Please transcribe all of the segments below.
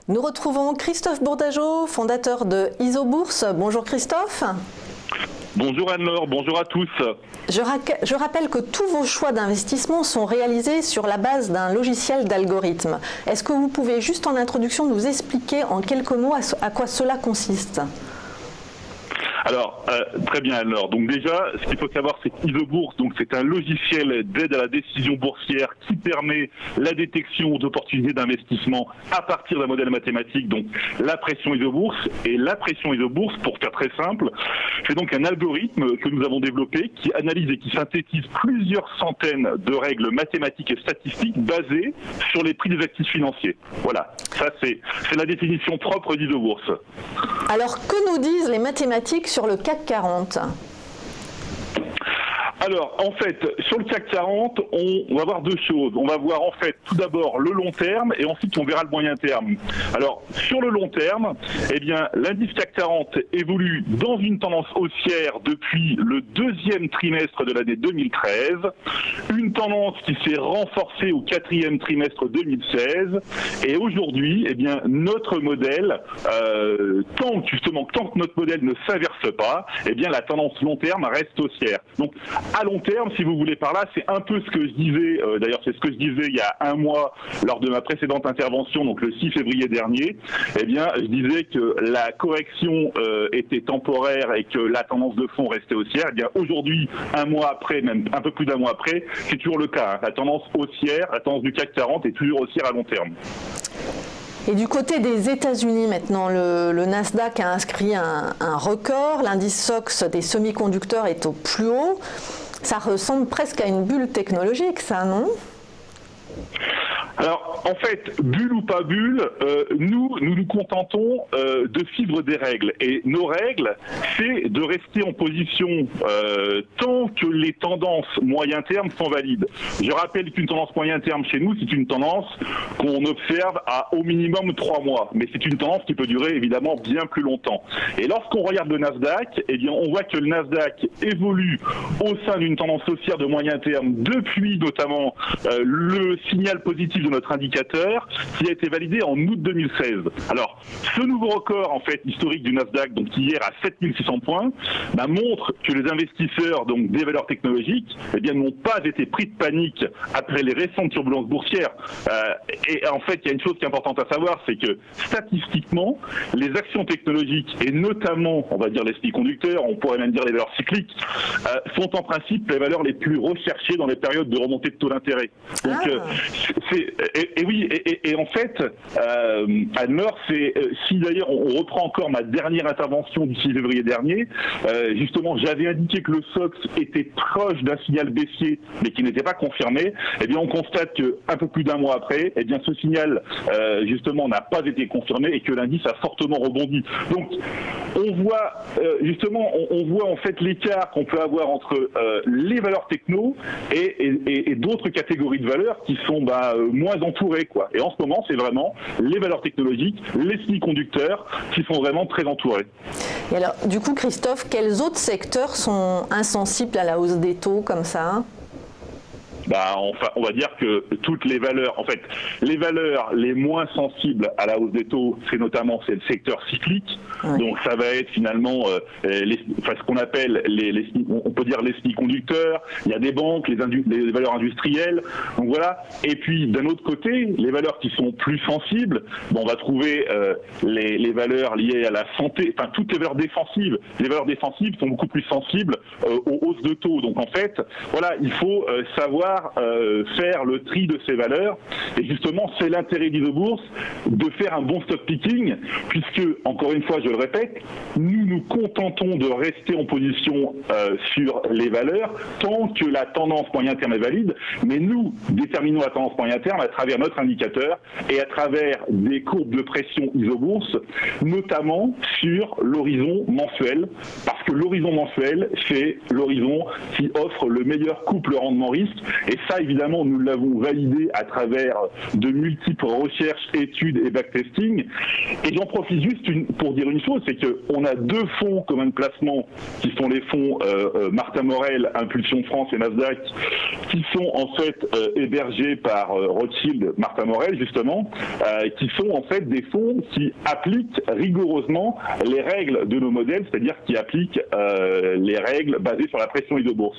Nous retrouvons Christophe Bourdageau, fondateur de Isobourse. Bonjour Christophe. Bonjour Anne-Laure, bonjour à tous. Je rappelle que tous vos choix d'investissement sont réalisés sur la base d'un logiciel d'algorithme. Est-ce que vous pouvez juste en introduction nous expliquer en quelques mots à quoi cela consiste ? Alors, très bien alors. Donc déjà, ce qu'il faut savoir, c'est qu'Isobourse, donc c'est un logiciel d'aide à la décision boursière qui permet la détection d'opportunités d'investissement à partir d'un modèle mathématique, donc la pression Isobourse. Et la pression Isobourse, pour faire très simple, c'est donc un algorithme que nous avons développé qui analyse et qui synthétise plusieurs centaines de règles mathématiques et statistiques basées sur les prix des actifs financiers. Voilà, ça c'est la définition propre d'Isobourse. Alors, que nous disent les mathématiques sur le CAC 40 ? Alors, en fait, sur le CAC 40, on va voir deux choses. On va voir, en fait, tout d'abord le long terme et ensuite on verra le moyen terme. Alors, sur le long terme, eh bien, l'indice CAC 40 évolue dans une tendance haussière depuis le deuxième trimestre de l'année 2013. Une tendance qui s'est renforcée au quatrième trimestre 2016. Et aujourd'hui, eh bien, notre modèle, tant que notre modèle ne s'inverse pas, eh bien, la tendance long terme reste haussière. Donc, à long terme, si vous voulez par là, c'est un peu ce que je disais, d'ailleurs c'est ce que je disais il y a un mois lors de ma précédente intervention, donc le 6 février dernier, eh bien je disais que la correction était temporaire et que la tendance de fond restait haussière. Eh bien aujourd'hui, un mois après, même un peu plus d'un mois après, c'est toujours le cas. Hein. La tendance haussière, la tendance du CAC 40 est toujours haussière à long terme. Et du côté des États-Unis maintenant, le Nasdaq a inscrit un record, l'indice SOX des semi-conducteurs est au plus haut. Ça ressemble presque à une bulle technologique, ça, non ? Alors, en fait, bulle ou pas bulle, nous nous contentons de suivre des règles. Et nos règles, c'est de rester en position tant que les tendances moyen terme sont valides. Je rappelle qu'une tendance moyen terme chez nous, c'est une tendance qu'on observe à au minimum 3 mois. Mais c'est une tendance qui peut durer évidemment bien plus longtemps. Et lorsqu'on regarde le Nasdaq, eh bien, on voit que le Nasdaq évolue au sein d'une tendance haussière de moyen terme depuis notamment le signal positif de notre indicateur qui a été validé en août 2016. Alors, ce nouveau record en fait historique du Nasdaq, donc hier à 7600 points, montre que les investisseurs donc des valeurs technologiques, eh bien, n'ont pas été pris de panique après les récentes turbulences boursières. Et en fait, il y a une chose qui est importante à savoir, c'est que statistiquement, les actions technologiques et notamment, on va dire les semi-conducteurs, on pourrait même dire les valeurs cycliques, sont en principe les valeurs les plus recherchées dans les périodes de remontée de taux d'intérêt. Donc, et en fait, Anne-Laure, si d'ailleurs on reprend encore ma dernière intervention du 6 février dernier, justement j'avais indiqué que le SOX était proche d'un signal baissier, mais qui n'était pas confirmé. Eh bien, on constate qu'un peu plus d'un mois après, eh bien, ce signal justement n'a pas été confirmé et que l'indice a fortement rebondi. Donc, on voit justement, on voit en fait l'écart qu'on peut avoir entre les valeurs techno et d'autres catégories de valeurs qui sont moins entourées, quoi. Et en ce moment, c'est vraiment les valeurs technologiques, les semi-conducteurs qui sont vraiment très entourés. Et alors, du coup, Christophe, quels autres secteurs sont insensibles à la hausse des taux comme ça ? Enfin, on va dire que toutes les valeurs, en fait, les valeurs les moins sensibles à la hausse des taux, c'est le secteur cyclique. Ouais. Donc ça va être finalement ce qu'on appelle on peut dire les semi-conducteurs. Il y a des banques, les valeurs industrielles. Donc voilà. Et puis d'un autre côté, les valeurs qui sont plus sensibles, on va trouver les valeurs liées à la santé. Enfin, toutes les valeurs défensives. Les valeurs défensives sont beaucoup plus sensibles aux hausses de taux. Donc en fait, voilà, il faut savoir faire le tri de ces valeurs. Et justement, c'est l'intérêt d'Isobourse de faire un bon stock picking, puisque, encore une fois, je le répète, nous nous contentons de rester en position sur les valeurs tant que la tendance moyen terme est valide, mais nous déterminons la tendance moyen terme à travers notre indicateur et à travers des courbes de pression Isobourse, notamment sur l'horizon mensuel, parce que l'horizon mensuel, c'est l'horizon qui offre le meilleur couple rendement-risque. Et ça, évidemment, nous l'avons validé à travers de multiples recherches, études et backtesting. Et j'en profite juste pour dire une chose, c'est qu'on a deux fonds communs de placement qui sont les fonds Martin Morel, Impulsion France et Nasdaq, qui sont en fait hébergés par Rothschild, Martin Morel justement, qui sont en fait des fonds qui appliquent rigoureusement les règles de nos modèles, c'est-à-dire qui appliquent les règles basées sur la pression iso-bourse.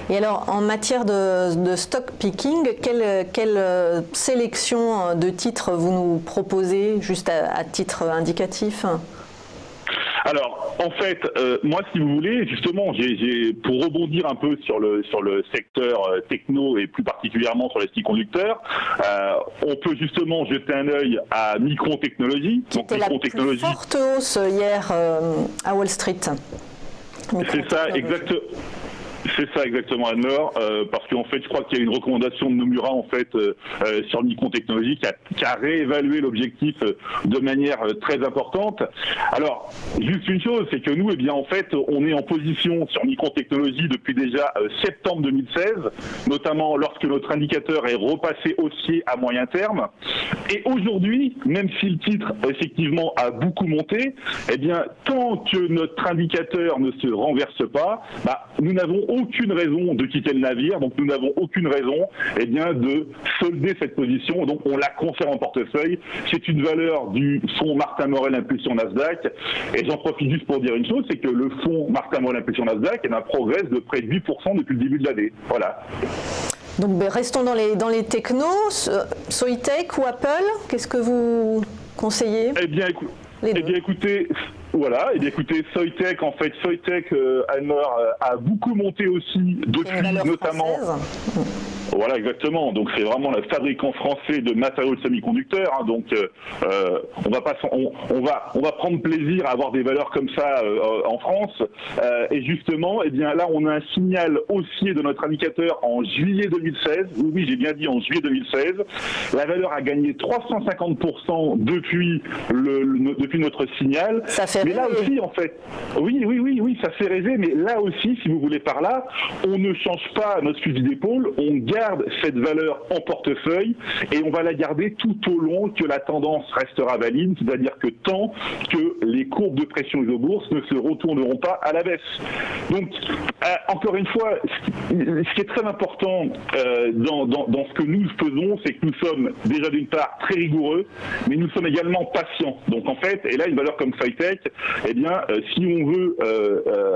Et alors, en matière de stock picking, quelle sélection de titres vous nous proposez, juste à titre indicatif ? Alors, en fait, moi, si vous voulez, justement, pour rebondir un peu sur le secteur techno et plus particulièrement sur les semi-conducteurs, on peut justement jeter un œil à Micron Technology. C'était la plus forte hausse hier à Wall Street. C'est ça, exactement. C'est ça exactement, Anne-Laure, parce qu'en fait, je crois qu'il y a une recommandation de Nomura en fait sur Micron Technology qui a réévalué l'objectif de manière très importante. Alors, juste une chose, c'est que nous, eh bien, en fait, on est en position sur Micron Technology depuis déjà septembre 2016, notamment lorsque notre indicateur est repassé haussier à moyen terme. Et aujourd'hui, même si le titre effectivement a beaucoup monté, eh bien, tant que notre indicateur ne se renverse pas, nous n'avons aucune raison de quitter le navire, donc nous n'avons aucune raison de solder cette position, donc on la conserve en portefeuille. C'est une valeur du fonds Martin Morel Impulsion Nasdaq, et j'en profite juste pour dire une chose, c'est que le fonds Martin Morel Impulsion Nasdaq progresse de près de 8% depuis le début de l'année. Voilà. Donc restons dans les technos, Soitec ou Apple, qu'est-ce que vous conseillez ? Eh bien écoutez, voilà, et écoutez, Soitec, en fait, Anne-Laure, a beaucoup monté aussi depuis, notamment. Voilà, exactement. Donc c'est vraiment le fabricant français de matériaux de semi-conducteurs. Hein, donc on va prendre plaisir à avoir des valeurs comme ça en France. Et justement, eh bien là, on a un signal haussier de notre indicateur en juillet 2016. Oui, j'ai bien dit en juillet 2016. La valeur a gagné 350% depuis notre signal. Ça fait mais là aussi, en fait, oui, ça fait rêver. Mais là aussi, si vous voulez par là, on ne change pas notre fusil d'épaule. On garde cette valeur en portefeuille et on va la garder tout au long que la tendance restera valide, c'est-à-dire que tant que les courbes de pression iso-bourse ne se retourneront pas à la baisse. Donc, encore une fois, ce qui est très important dans ce que nous faisons, c'est que nous sommes déjà d'une part très rigoureux, mais nous sommes également patients. Donc en fait, et là, une valeur comme Soitec, eh bien, si on veut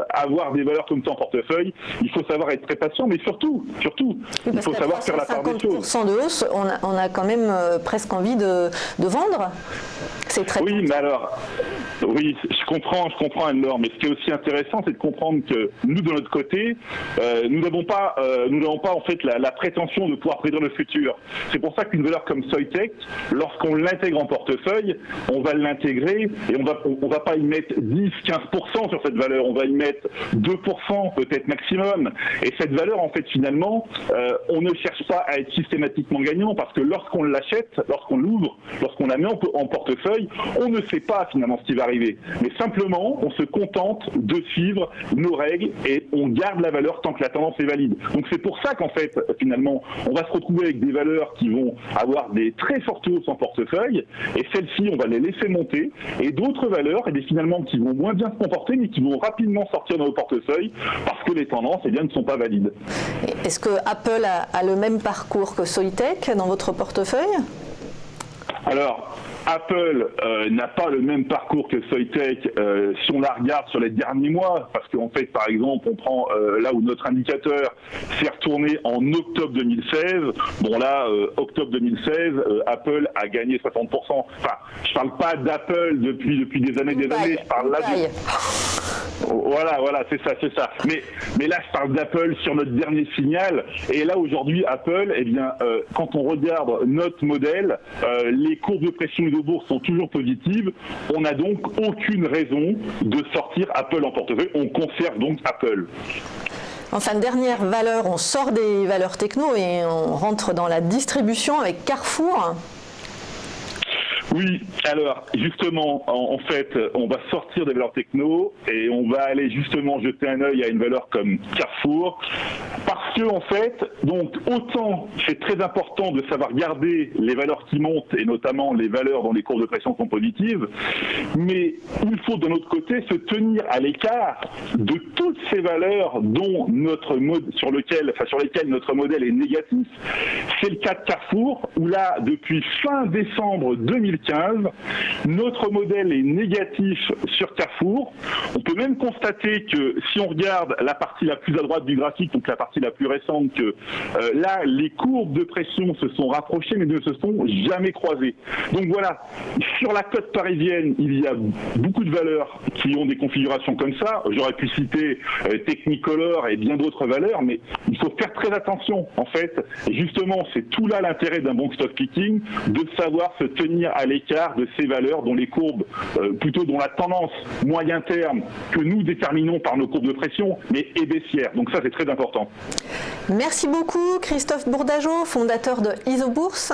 avoir des valeurs comme ça en portefeuille, il faut savoir être très patient, mais surtout, il faut savoir faire la part des choses. 50% de hausse, on a quand même presque envie de vendre. C'est très oui, mais alors, oui, je comprends Anne-Laure, mais ce qui est aussi intéressant, c'est de comprendre que nous, de notre côté, nous n'avons pas en fait la prétention de pouvoir prédire le futur. C'est pour ça qu'une valeur comme Soitec, lorsqu'on l'intègre en portefeuille, on va l'intégrer et on va pas y mettre 10-15% sur cette valeur, on va y mettre 2% peut-être maximum. Et cette valeur, en fait, finalement, on ne cherche pas à être systématiquement gagnant parce que lorsqu'on l'achète, lorsqu'on l'ouvre, lorsqu'on la met en portefeuille, on ne sait pas finalement ce qui va arriver. Mais simplement, on se contente de suivre nos règles et on garde la valeur tant que la tendance est valide. Donc c'est pour ça qu'en fait, finalement, on va se retrouver avec des valeurs qui vont avoir des très fortes hausses en portefeuille et celles-ci, on va les laisser monter et d'autres valeurs, et finalement, qui vont moins bien se comporter mais qui vont rapidement sortir de nos portefeuilles parce que les tendances, eh bien, ne sont pas valides. Est-ce que Apple a le même parcours que Soitec dans votre portefeuille ? Alors, Apple n'a pas le même parcours que Soitec si on la regarde sur les derniers mois, parce qu'en fait, par exemple, on prend là où notre indicateur s'est retourné en octobre 2016. Bon là, octobre 2016, Apple a gagné 60%. Enfin, je parle pas d'Apple depuis des années, je parle là de... Voilà, c'est ça. Mais là, je parle d'Apple sur notre dernier signal. Et là, aujourd'hui, Apple, eh bien, quand on regarde notre modèle, les courbes de pression iso-bourse sont toujours positives. On n'a donc aucune raison de sortir Apple en portefeuille. On conserve donc Apple. Enfin, dernière valeur, on sort des valeurs techno et on rentre dans la distribution avec Carrefour. Oui, alors justement, en fait, on va sortir des valeurs techno et on va aller justement jeter un œil à une valeur comme Carrefour. Parce que en fait, donc autant c'est très important de savoir garder les valeurs qui montent et notamment les valeurs dont les courbes de pression sont positives, mais il faut de notre côté se tenir à l'écart de toutes ces valeurs dont sur lesquelles notre modèle est négatif. C'est le cas de Carrefour où là, depuis fin décembre 2015, notre modèle est négatif sur Carrefour. On peut même constater que si on regarde la partie la plus à droite du graphique, donc la partie la plus récente, que là, les courbes de pression se sont rapprochées mais ne se sont jamais croisées. Donc voilà, sur la côte parisienne, il y a beaucoup de valeurs qui ont des configurations comme ça. J'aurais pu citer Technicolor et bien d'autres valeurs, mais il faut faire très attention en fait. Et justement, c'est tout là l'intérêt d'un bon stock picking, de savoir se tenir à l'écart de ces valeurs dont les courbes, plutôt dont la tendance moyen terme que nous déterminons par nos courbes de pression, mais est baissière. Donc ça, c'est très important. Merci beaucoup Christophe Bourdageau, fondateur de Isobourse.